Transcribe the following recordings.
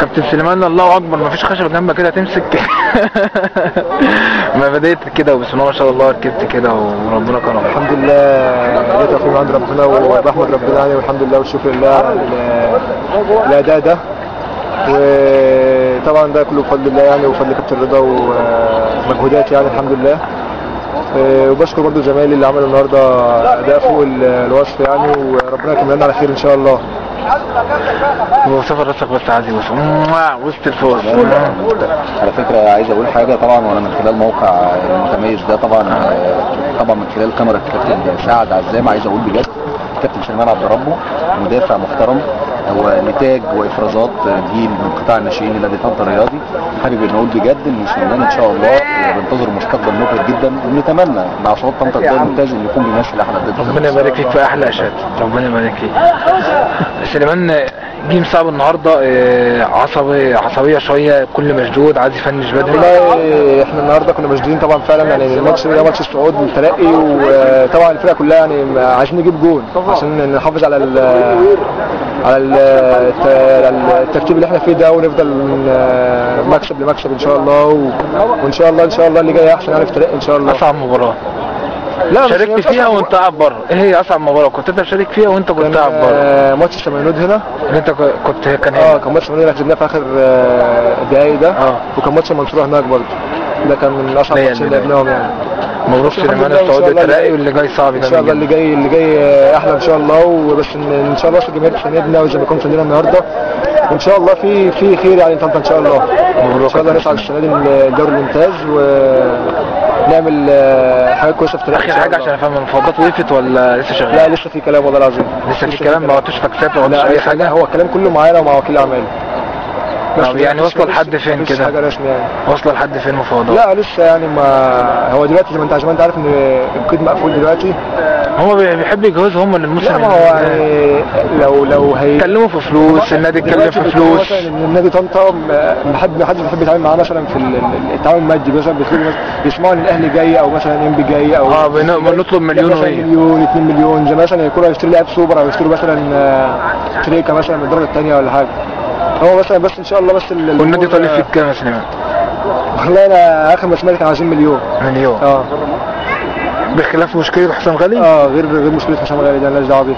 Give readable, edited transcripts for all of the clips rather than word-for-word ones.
كابتن سليمان الله اكبر، مفيش خشبه جنبك كده تمسك. ما بديت كده وبسم الله ما شاء الله ركبت كده وربنا كرم. الحمد لله، ده توفيق من عند ربنا ورحمه ربنا يعني، والحمد لله والشكر لله على الاداء ده. وطبعا ده كله بفضل الله يعني، وفضل كابتن رضا ومجهودات يعني الحمد لله. وبشكر برضو زمايلي اللي عملوا النهارده اداء فوق الوصف يعني، وربنا يكملنا على خير ان شاء الله. وصف راسك بس عادي بس وسط الفوز. على فكره عايز اقول حاجه طبعا، وانا من خلال موقع المتميز ده طبعا من خلال كاميرا الكابتن سعد عزام، عايز اقول بجد كابتن سليمان عبد ربه مدافع محترم، هو نتاج وافرازات جيل من قطاع الناشئين لنادي طنطا الرياضي. حابب ان اقول بجد ان سليمان ان شاء الله بنتظر مستقبل مبهر جدا، ونتمنى مع صعود طنطا الدوري الممتاز ان يكون بيمثل احلى ضد. ربنا يبارك فيك في احلى اشاد، ربنا يبارك فيك. سليمان جيم صعب النهارده، عصبيه شويه، كل مشدود عايز يفنش بدري. والله احنا النهارده كنا مشدودين طبعا فعلا يعني، الماتش ده ماتش الصعود والترقي، وطبعا الفرقه كلها يعني عايزين نجيب جول عشان نحافظ على الترتيب اللي احنا فيه ده، ونفضل من مكسب لمكسب ان شاء الله. وان شاء الله اللي جاي احسن يعني في الترقي ان شاء الله. اصعب مباراه لا شاركت فيها وانت قاعد بره، ايه هي اصعب مباراه كنت انت مشارك فيها وانت كنت قاعد بره؟ ماتش الشمالود هنا اللي انت كنت كان هنا. كان ماتش الشمالود اللي كسبناه في اخر دقايق ده. وكان ماتش المنصوره هناك برضه، ده كان من اصعب ماتشين اللي لعبناهم يعني. مبروك سليمان الصعود الترقي، واللي جاي صعب ان شاء الله. اللي جاي احلى ان شاء الله، وبس ان شاء الله الجماهير تساندنا وزي ما يكون ساندنا النهارده، وان شاء الله في خير يعني طنطا ان شاء الله. مبروك ان شاء الله نصعد السنه دي الدوري الممتاز، ونعمل حاجات كويسه في الترقي. اخر حاجه عشان افهم، المفاوضات وقفت ولا لسه شغاله؟ لا لسه في كلام والله العظيم، لسه في كلام، ما عدتوش فاكسات ولا عدتوش اي حاجه؟ هو الكلام كله معانا ومع وكيل اعمال. طب يعني واصله لحد فين كده؟ حاجه رسمي يعني. واصله لحد فين المفاوضات؟ لا لسه يعني، ما هو دلوقتي زي ما انت عارف ان القيد مقفول دلوقتي. هو بيحب يجهزوا هم للموسم. لا ما هو يعني لو يتكلموا في فلوس، النادي يتكلم في فلوس. مثلا النادي طنطا ما حدش بيحب يتعامل معاه مثلا في التعاون المادي، مثلا بيسمعوا ان الاهلي جاي او مثلا انبي جاي او بنطلب مليون مليون 2 مليون، زي مثلا الكوره يشتري لاعب سوبر او يشتروا مثلا شريكه مثلا من الدرجه الثانيه ولا حاجه. هو مثلا بس ان شاء الله بس والنادي طالب فيك كام يا سليمان؟ والله انا اخر ما سمعت كان عايزين مليون. بخلاف مشكله حسام غالي؟ غير مشكله حسام غالي ده مالناش دعوه بيها.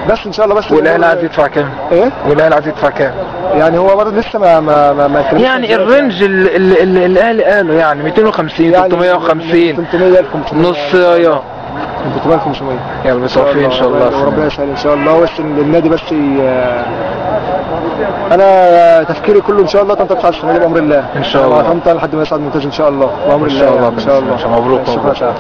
بس ان شاء الله بس. والاهلي عايز يدفع كام؟ ايه؟ والاهلي عايز يدفع كام؟ يعني هو برضه لسه ما يعني الرينج اللي الاهلي قاله يعني 250 يعني 350 300,000 نص يا 300,500. يلا بالتوفيق ان شاء الله. وربنا يسهل ان شاء الله. بس النادي بس انا تفكيري كله ان شاء الله طنطا تصعد السنه دي بامر الله ان شاء الله. طنطا لحد ما يصعد ممتاز ان شاء الله بامر الله. ان شاء الله. ان شاء الله. مبروك.